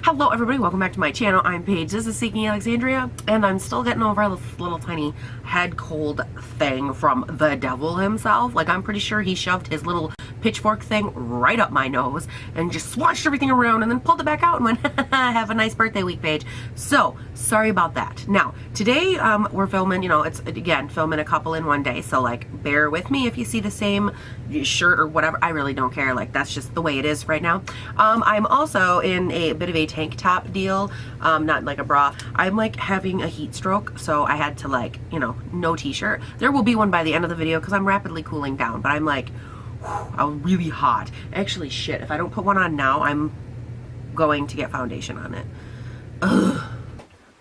Hello everybody, welcome back to my channel. I'm Paige, this is Seeking Alexandria, and I'm still getting over this little tiny head cold thing from the devil himself. Like, I'm pretty sure he shoved his little pitchfork thing right up my nose and just swashed everything around and then pulled it back out and went, have a nice birthday week, Paige. So, sorry about that. Now, today we're filming, you know, it's, again, filming a couple in one day, so like, bear with me if you see the same shirt or whatever. I really don't care, like, that's just the way it is right now. I'm also in a bit of a tank top deal, not like a bra. I'm like having a heat stroke, so I had to, like, you know, no t-shirt. There will be one by the end of the video because I'm rapidly cooling down, but I'm like, I'm really hot. Actually, shit, if I don't put one on now, I'm going to get foundation on it. Ugh.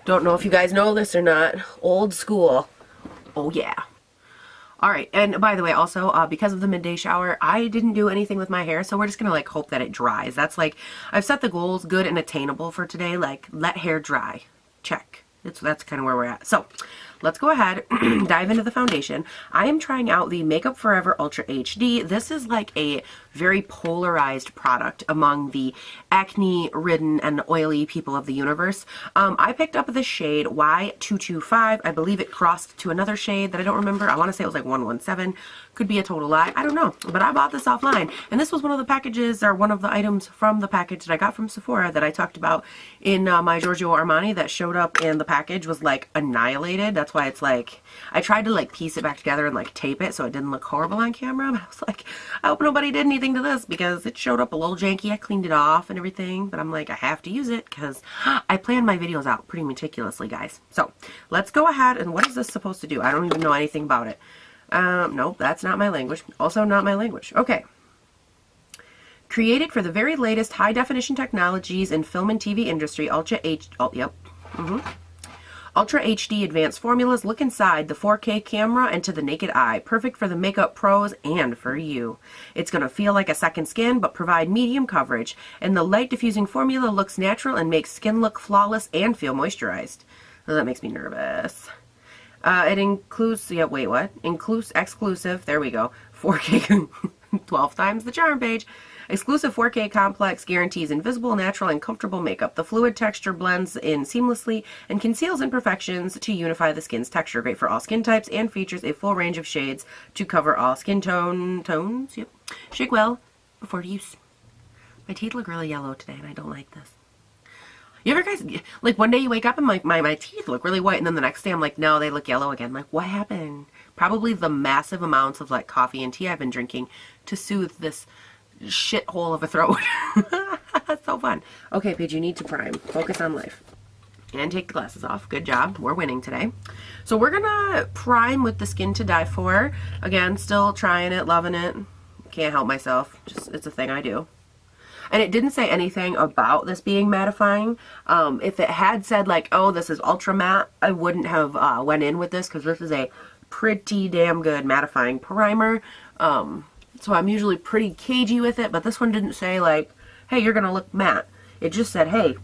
Don't know if you guys know this or not. Old school. Oh yeah. Alright, and by the way, also, because of the midday shower, I didn't do anything with my hair, so we're just gonna, like, hope that it dries. That's, like, I've set the goals good and attainable for today, like, let hair dry. Check. That's kind of where we're at. So, let's go ahead, dive into the foundation. I am trying out the Makeup Forever Ultra HD. This is, like, a very polarized product among the acne-ridden and oily people of the universe. I picked up the shade Y225. I believe it crossed to another shade that I don't remember. I want to say it was like 117. Could be a total lie. I don't know. But I bought this offline. And this was one of the packages, or one of the items from the package that I got from Sephora that I talked about in my Giorgio Armani that showed up, and the package was like annihilated. That's why it's like, I tried to like piece it back together and like tape it so it didn't look horrible on camera. But I was like, I hope nobody did anything to this because it showed up a little janky. I cleaned it off and everything, but I'm like, I have to use it because I plan my videos out pretty meticulously, guys. So let's go ahead, and what is this supposed to do? I don't even know anything about it. Nope, that's not my language. Also not my language. Okay. Created for the very latest high-definition technologies in film and TV industry, Ultra HD advanced formulas look inside the 4K camera and to the naked eye. Perfect for the makeup pros and for you. It's going to feel like a second skin, but provide medium coverage. And the light diffusing formula looks natural and makes skin look flawless and feel moisturized. Oh, that makes me nervous. It includes, yeah, wait, what? Exclusive, there we go, 4K, 12 times the charm, Page. Exclusive 4K complex guarantees invisible, natural, and comfortable makeup. The fluid texture blends in seamlessly and conceals imperfections to unify the skin's texture. Great for all skin types and features a full range of shades to cover all skin tones. Yep. Shake well before use. My teeth look really yellow today, and I don't like this. You ever guys, like, one day you wake up and my teeth look really white, and then the next day I'm like, no, they look yellow again. Like, what happened? Probably the massive amounts of, like, coffee and tea I've been drinking to soothe this shithole of a throat. That's so fun. Okay, Paige, you need to prime. Focus on life. And take the glasses off. Good job. We're winning today. So we're gonna prime with the Skin to Die For. Again, still trying it, loving it. Can't help myself. Just, it's a thing I do. And it didn't say anything about this being mattifying. If it had said, like, oh, this is ultra matte, I wouldn't have went in with this because this is a pretty damn good mattifying primer. So I'm usually pretty cagey with it, but this one didn't say, like, hey, you're going to look matte. It just said, hey,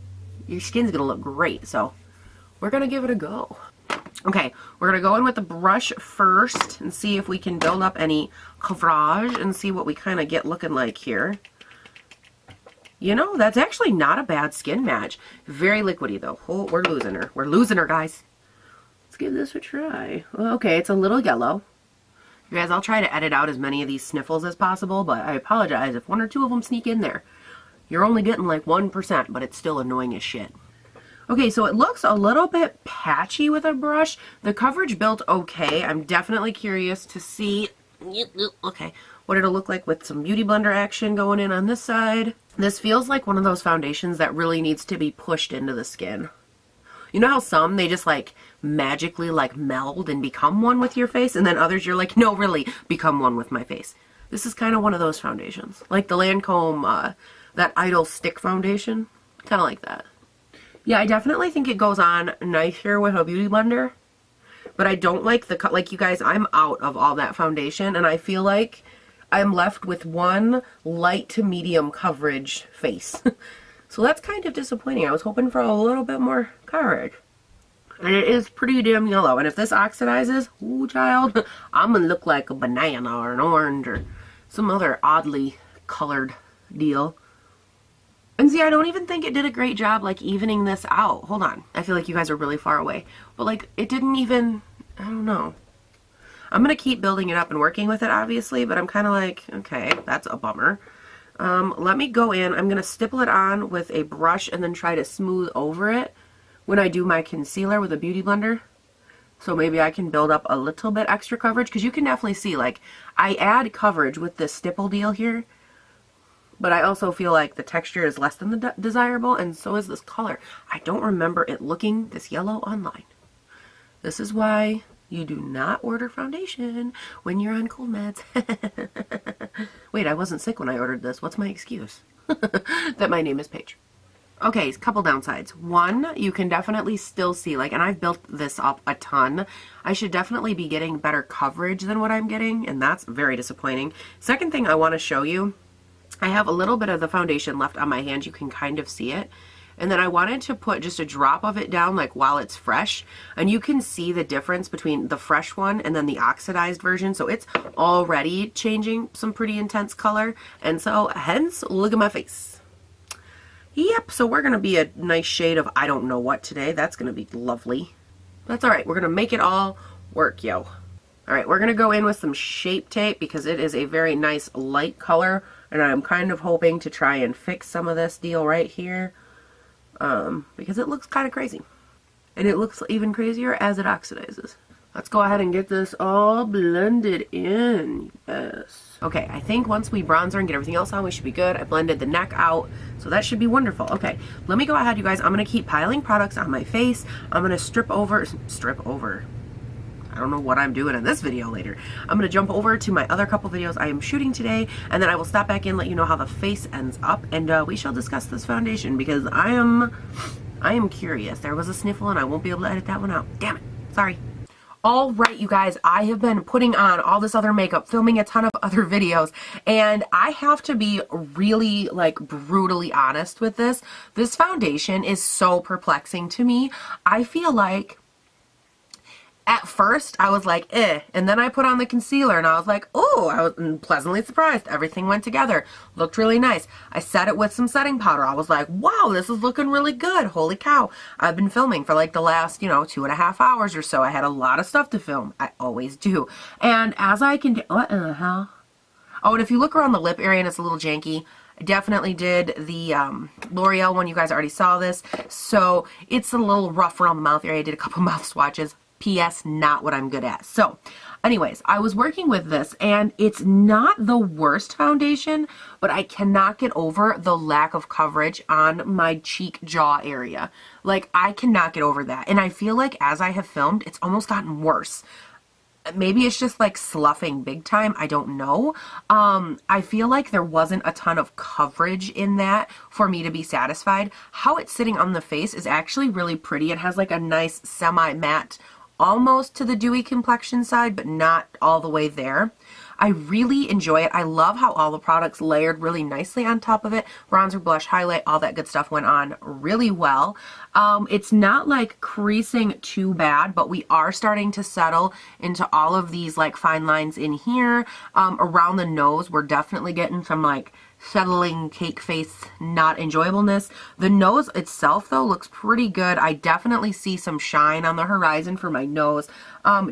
your skin's going to look great. So we're going to give it a go. Okay, we're going to go in with the brush first and see if we can build up any coverage and see what we kind of get looking like here. You know, that's actually not a bad skin match. Very liquidy, though. Oh, we're losing her. We're losing her, guys. Let's give this a try. Okay, it's a little yellow. You guys, I'll try to edit out as many of these sniffles as possible, but I apologize if one or two of them sneak in there. You're only getting like 1%, but it's still annoying as shit. Okay, so it looks a little bit patchy with a brush. The coverage built okay. I'm definitely curious to see, okay, what it'll look like with some Beauty Blender action going in on this side. This feels like one of those foundations that really needs to be pushed into the skin. You know how some, they just like magically like meld and become one with your face, and then others you're like, no, really, become one with my face. This is kind of one of those foundations. Like the Lancome, that Idol Stick foundation. Kind of like that. Yeah, I definitely think it goes on nicer with a Beauty Blender. But I don't like the cut. Like, you guys, I'm out of all that foundation, and I feel like I'm left with one light to medium coverage face. So that's kind of disappointing. I was hoping for a little bit more coverage. And it is pretty damn yellow. And if this oxidizes, ooh, child, I'm going to look like a banana or an orange or some other oddly colored deal. And see, I don't even think it did a great job like evening this out. Hold on. I feel like you guys are really far away. But like it didn't even, I don't know. I'm going to keep building it up and working with it obviously, but I'm kind of like, okay, that's a bummer. Let me go in. I'm going to stipple it on with a brush and then try to smooth over it when I do my concealer with a beauty blender. So maybe I can build up a little bit extra coverage, because you can definitely see like I add coverage with this stipple deal here. But I also feel like the texture is less than the desirable, and so is this color. I don't remember it looking this yellow online. This is why you do not order foundation when you're on cold meds. Wait, I wasn't sick when I ordered this. What's my excuse? That my name is Paige. Okay, couple downsides. One, you can definitely still see, like, and I've built this up a ton. I should definitely be getting better coverage than what I'm getting, and that's very disappointing. Second thing I want to show you, I have a little bit of the foundation left on my hand. You can kind of see it. And then I wanted to put just a drop of it down like while it's fresh. And you can see the difference between the fresh one and then the oxidized version. So it's already changing some pretty intense color. And so hence, look at my face. Yep, so we're going to be a nice shade of I don't know what today. That's going to be lovely. That's all right. We're going to make it all work, yo. All right, we're going to go in with some Shape Tape because it is a very nice light color. And I'm kind of hoping to try and fix some of this deal right here because it looks kind of crazy. And it looks even crazier as it oxidizes. Let's go ahead and get this all blended in. Yes. Okay, I think once we bronzer and get everything else on, we should be good. I blended the neck out, so that should be wonderful. Okay, let me go ahead, you guys. I'm going to keep piling products on my face. I'm going to strip over. I don't know what I'm doing in this video later. I'm going to jump over to my other couple videos I am shooting today, and then I will stop back in, let you know how the face ends up, and we shall discuss this foundation because I am curious. There was a sniffle and I won't be able to edit that one out. Damn it. Sorry. All right, you guys, I have been putting on all this other makeup, filming a ton of other videos, and I have to be really, like, brutally honest with this. This foundation is so perplexing to me. I feel like at first, I was like, eh. And then I put on the concealer and I was like, oh, I was pleasantly surprised. Everything went together. Looked really nice. I set it with some setting powder. I was like, wow, this is looking really good. Holy cow. I've been filming for like the last, 2.5 hours or so. I had a lot of stuff to film. I always do. And as I can, what in the hell? Oh, and if you look around the lip area and it's a little janky, I definitely did the L'Oreal one. You guys already saw this. So it's a little rough around the mouth area. I did a couple mouth swatches. P.S. not what I'm good at. So anyways, I was working with this and it's not the worst foundation, but I cannot get over the lack of coverage on my cheek jaw area. Like I cannot get over that. And I feel like as I have filmed, it's almost gotten worse. Maybe it's just like sloughing big time. I don't know. I feel like there wasn't a ton of coverage in that for me to be satisfied. How it's sitting on the face is actually really pretty. It has like a nice semi-matte, almost to the dewy complexion side, but not all the way there. I really enjoy it. I love how all the products layered really nicely on top of it. Bronzer, blush, highlight, all that good stuff went on really well. It's not like creasing too bad, but we are starting to settle into all of these like fine lines in here. Around the nose, we're definitely getting some like settling cake face not enjoyableness. The nose itself though looks pretty good. I definitely see some shine on the horizon for my nose,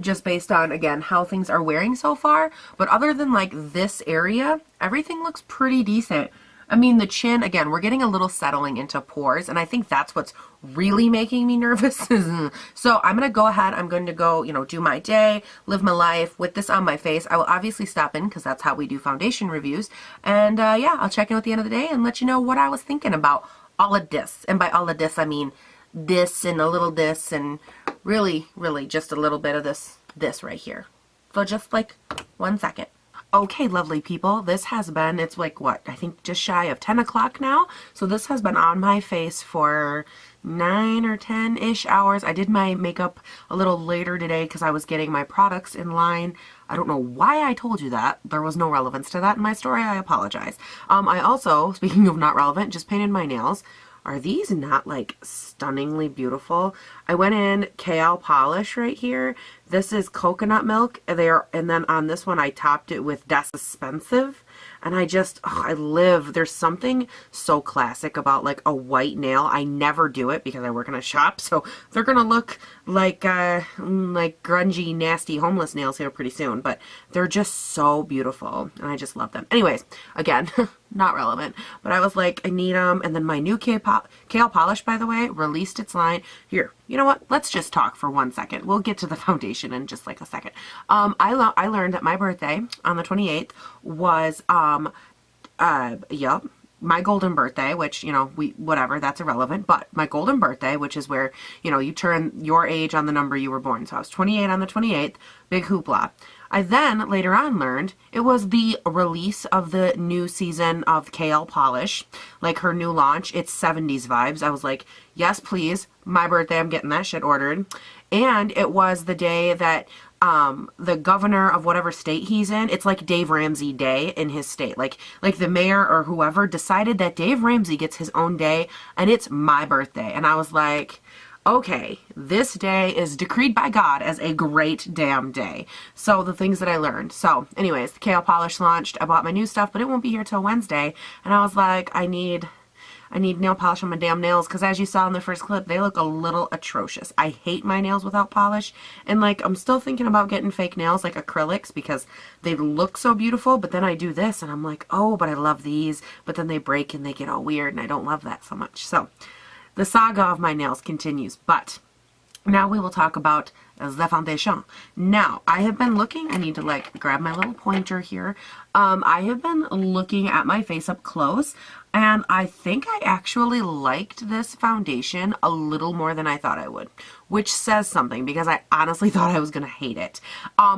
just based on again how things are wearing so far. But other than like this area, everything looks pretty decent. I mean, the chin, again, we're getting a little settling into pores, and I think that's what's really making me nervous. So I'm going to go ahead, I'm going to go, do my day, live my life with this on my face. I will obviously stop in because that's how we do foundation reviews. And yeah, I'll check in at the end of the day and let you know what I was thinking about all of this. And by all of this, I mean this and a little this and really, really just a little bit of this right here. So just like 1 second. Okay, lovely people, this has been, it's like what, I think just shy of 10 o'clock now. So this has been on my face for 9 or 10-ish hours. I did my makeup a little later today because I was getting my products in line. I don't know why I told you that. There was no relevance to that in my story. I apologize. I also, speaking of not relevant, just painted my nails. Are these not like stunningly beautiful? I went in Kale polish right here. This is coconut milk there, and then on this one I topped it with Despensive. And I just, there's something so classic about like a white nail. I never do it because I work in a shop, so they're gonna look like grungy, nasty, homeless nails here pretty soon, but they're just so beautiful, and I just love them. Anyways, again, not relevant, but I was like, I need them. And then my new kale polish, by the way, released its line. Here, you know what? Let's just talk for 1 second. We'll get to the foundation in just like a second. I learned that my birthday on the 28th was, my golden birthday, which, you know, whatever, that's irrelevant, but my golden birthday, which is where, you know, you turn your age on the number you were born. So I was 28 on the 28th, big hoopla. I then later on learned it was the release of the new season of Kale Polish, like her new launch. It's 70s vibes. I was like, yes, please. My birthday, I'm getting that shit ordered. And it was the day that the governor of whatever state he's in, it's like Dave Ramsey Day in his state. Like the mayor or whoever decided that Dave Ramsey gets his own day and it's my birthday. And I was like, okay, this day is decreed by God as a great damn day. So the things that I learned. So anyways, the Kale Polish launched. I bought my new stuff, but it won't be here till Wednesday. And I was like, I need nail polish on my damn nails, because as you saw in the first clip, they look a little atrocious. I hate my nails without polish, and like I'm still thinking about getting fake nails like acrylics because they look so beautiful, but then I do this and I'm like, oh, but I love these, but then they break and they get all weird and I don't love that so much. So the saga of my nails continues, but now we will talk about the foundation. Now, I have been looking, I need to like grab my little pointer here. I have been looking at my face up close, and I think I actually liked this foundation a little more than I thought I would, which says something because I honestly thought I was going to hate it.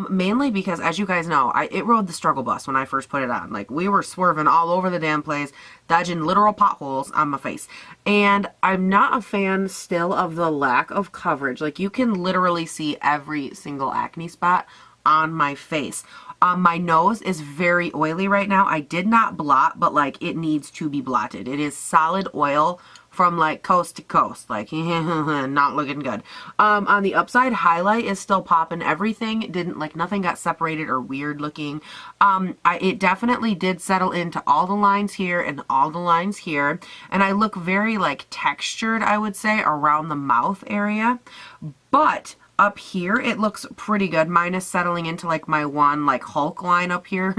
Mainly because, as you guys know, it rode the struggle bus when I first put it on. Like, we were swerving all over the damn place, dodging literal potholes on my face. And I'm not a fan still of the lack of coverage. Like, you can literally see every single acne spot on my face. My nose is very oily right now. I did not blot, but like it needs to be blotted. It is solid oil from like coast to coast, like not looking good. On the upside, highlight is still popping. Everything didn't, like, nothing got separated or weird looking. It definitely did settle into all the lines here and all the lines here, and I look very like textured, I would say, around the mouth area. But up here, it looks pretty good. Mine is settling into like my one like Hulk line up here.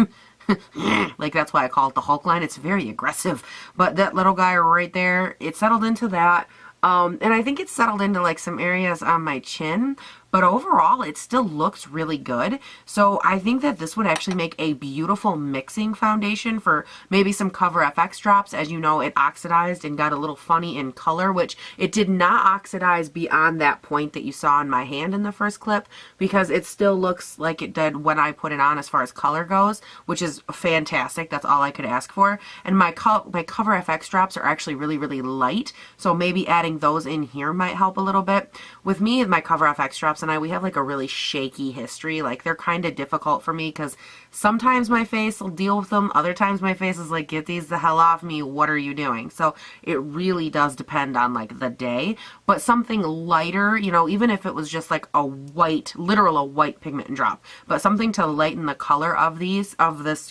Like, that's why I call it the Hulk line. It's very aggressive. But that little guy right there, it settled into that. And I think it's settled into like some areas on my chin. But overall, it still looks really good. So I think that this would actually make a beautiful mixing foundation for maybe some Cover FX drops. As you know, it oxidized and got a little funny in color, which it did not oxidize beyond that point that you saw in my hand in the first clip, because it still looks like it did when I put it on as far as color goes, which is fantastic. That's all I could ask for. And my Cover FX drops are actually really, really light. So maybe adding those in here might help a little bit. With me, my Cover FX drops and we have like a really shaky history. Like, they're kind of difficult for me because sometimes my face will deal with them. Other times my face is like, get these the hell off me. What are you doing? So it really does depend on like the day. But something lighter, you know, even if it was just like a white, literal a white pigment and drop, but something to lighten the color of this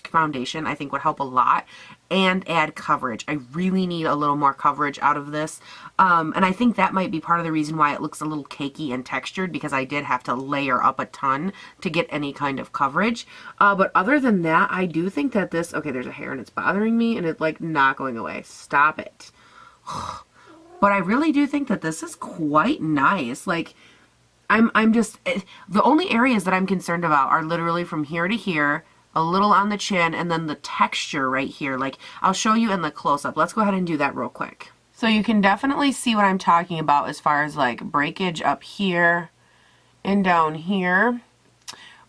foundation, I think would help a lot. And add coverage. I really need a little more coverage out of this. And I think that might be part of the reason why it looks a little cakey and textured, because I did have to layer up a ton to get any kind of coverage. But other than that, I do think that this, okay, there's a hair and it's bothering me and it's like not going away. Stop it. But I really do think that this is quite nice. Like, I'm just, the only areas that I'm concerned about are literally from here to here, a little on the chin, and then the texture right here. Like, I'll show you in the close-up. Let's go ahead and do that real quick. So you can definitely see what I'm talking about as far as like breakage up here and down here.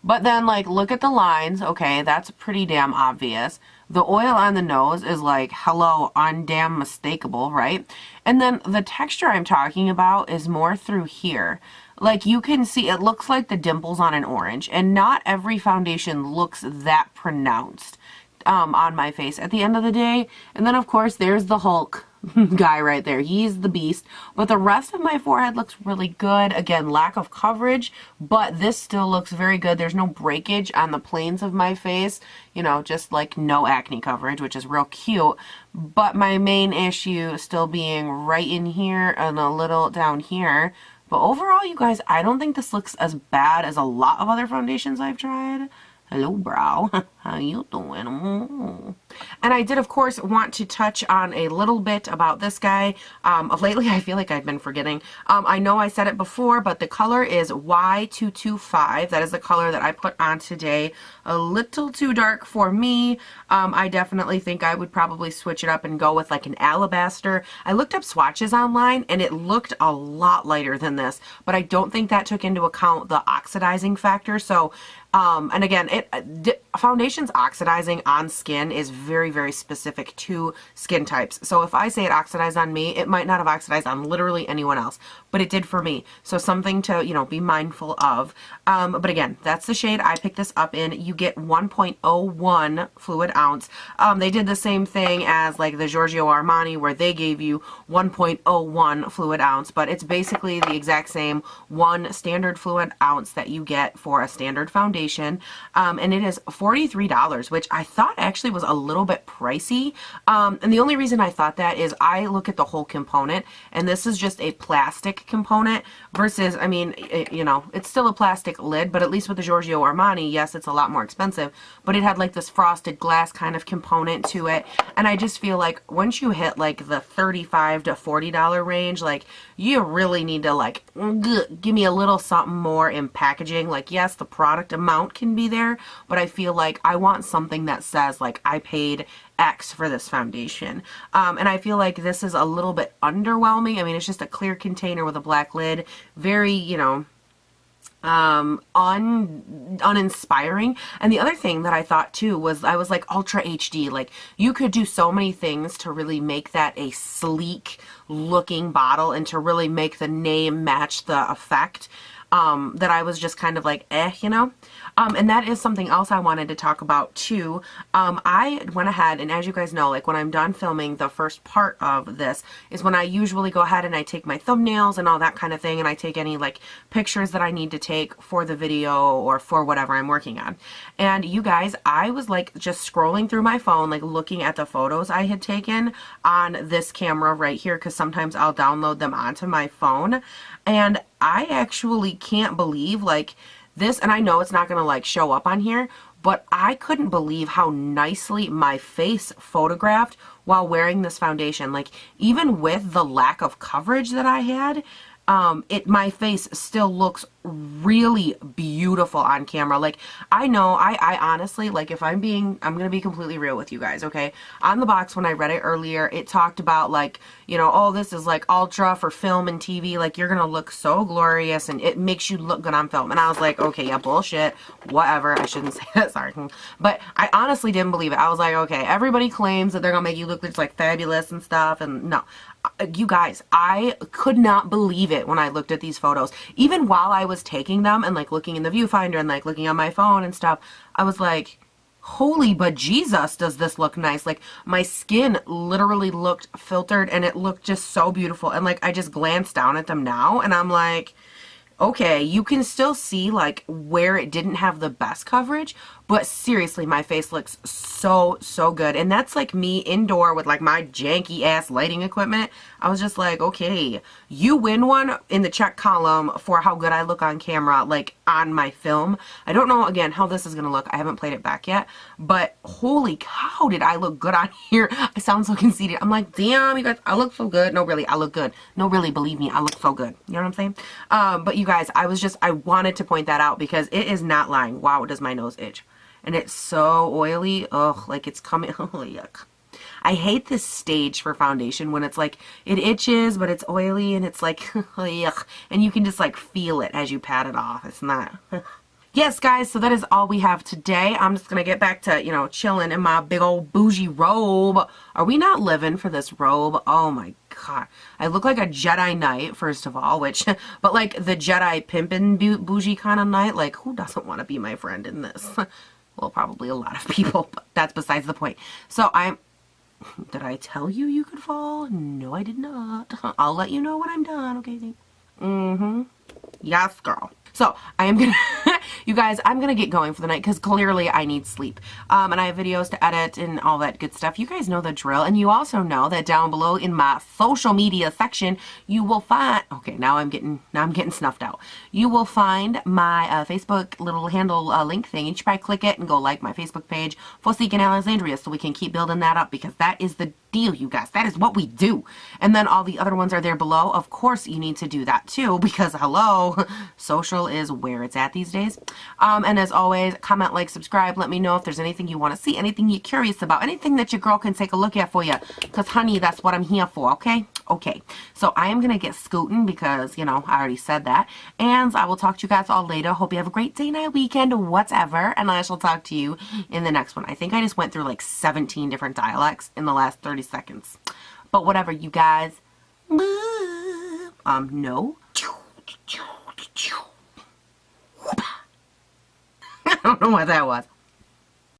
But then, like, look at the lines. Okay, that's pretty damn obvious. The oil on the nose is like, hello, undamn mistakable, right? And then the texture I'm talking about is more through here. Like, you can see, it looks like the dimples on an orange, and not every foundation looks that pronounced on my face at the end of the day. And then, of course, there's the Hulk guy right there. He's the beast. But the rest of my forehead looks really good. Again, lack of coverage, but this still looks very good. There's no breakage on the planes of my face, you know, just like no acne coverage, which is real cute. But my main issue still being right in here and a little down here. But overall, you guys, I don't think this looks as bad as a lot of other foundations I've tried. Hello, brow. How you doing? And I did, of course, want to touch on a little bit about this guy. Lately, I feel like I've been forgetting. I know I said it before, but the color is Y225. That is the color that I put on today. A little too dark for me. I definitely think I would probably switch it up and go with like an alabaster. I looked up swatches online, and it looked a lot lighter than this, but I don't think that took into account the oxidizing factor. So, and again, foundations oxidizing on skin is very, very specific to skin types. So if I say it oxidized on me, it might not have oxidized on literally anyone else, but it did for me. So something to, you know, be mindful of. But again, that's the shade I picked this up in. You get 1.01 fluid ounce. They did the same thing as like the Giorgio Armani, where they gave you 1.01 fluid ounce, but it's basically the exact same one standard fluid ounce that you get for a standard foundation. And it is $43, which I thought actually was a little bit pricey. And the only reason I thought that is I look at the whole component, and this is just a plastic component versus, I mean, you know, it's still a plastic lid, but at least with the Giorgio Armani, yes, it's a lot more expensive, but it had like this frosted glass kind of component to it. And I just feel like once you hit like the $35 to $40 range, like you really need to like give me a little something more in packaging. Like, yes, the product amount can be there, but I feel like I want something that says like I paid X for this foundation. And I feel like this is a little bit underwhelming. I mean, it's just a clear container with a black lid. Very, you know, uninspiring. And the other thing that I thought too was I was like Ultra HD. Like you could do so many things to really make that a sleek looking bottle and to really make the name match the effect. That I was just kind of like, you know. And that is something else I wanted to talk about too. I went ahead, and as you guys know, like when I'm done filming, the first part of this is when I usually go ahead and I take my thumbnails and all that kind of thing, and I take any like pictures that I need to take for the video or for whatever I'm working on. And you guys, I was like just scrolling through my phone, like looking at the photos I had taken on this camera right here, because sometimes I'll download them onto my phone. And I actually can't believe like this, and I know it's not going to like show up on here, but I couldn't believe how nicely my face photographed while wearing this foundation. Like even with the lack of coverage that I had, my face still looks really beautiful on camera. Like I know, I honestly, like if I'm gonna be completely real with you guys, okay? On the box when I read it earlier, it talked about like, you know, oh, this is like ultra for film and TV, like you're gonna look so glorious and it makes you look good on film. And I was like, okay, yeah, bullshit, whatever. I shouldn't say that, sorry. But I honestly didn't believe it. I was like, okay, everybody claims that they're gonna make you look just like fabulous and stuff, and no. You guys, I could not believe it when I looked at these photos. Even while I was taking them and like looking in the viewfinder and like looking on my phone and stuff, I was like, holy bejesus, does this look nice. Like my skin literally looked filtered and it looked just so beautiful. And like I just glanced down at them now and I'm like, okay, you can still see like where it didn't have the best coverage, but seriously, my face looks so, so good. And that's like me indoor with like my janky ass lighting equipment. I was just like, okay, you win one in the check column for how good I look on camera, like on my film. I don't know, again, how this is going to look. I haven't played it back yet, but holy cow, did I look good on here. I sound so conceited. I'm like, damn, you guys, I look so good. No, really, I look good. No, really, believe me, I look so good. You know what I'm saying? But you guys, I wanted to point that out because it is not lying. Wow, does my nose itch. And it's so oily. Ugh, like it's coming. Oh, yuck. I hate this stage for foundation when it's like, it itches, but it's oily and it's like, yuck. And you can just like feel it as you pat it off. It's not. Yes, guys, so that is all we have today. I'm just going to get back to, you know, chilling in my big old bougie robe. Are we not living for this robe? Oh my God. I look like a Jedi Knight, first of all, which, but like the Jedi pimpin' bougie kind of knight. Like, who doesn't want to be my friend in this? Well, probably a lot of people, but that's besides the point. So I'm Did I tell you you could fall? No, I did not. I'll let you know when I'm done, okay? Mm-hmm. Yes, girl. So I am gonna, you guys, I'm gonna get going for the night because clearly I need sleep. And I have videos to edit and all that good stuff. You guys know the drill. And you also know that down below in my social media section, you will find, okay, now I'm getting snuffed out. You will find my Facebook little handle link thing. You should probably click it and go like my Facebook page, Fosseek and Alexandria, so we can keep building that up because that is the deal, you guys. That is what we do. And then all the other ones are there below. Of course, you need to do that too because hello, social is where it's at these days. And as always, comment, like, subscribe. Let me know if there's anything you want to see, anything you're curious about, anything that your girl can take a look at for you. Because, honey, that's what I'm here for, okay? Okay. So I am going to get scooting because, you know, I already said that. And I will talk to you guys all later. Hope you have a great day, night, weekend, whatever. And I shall talk to you in the next one. I think I just went through like 17 different dialects in the last 30 seconds. But whatever, you guys. No. I don't know what that was.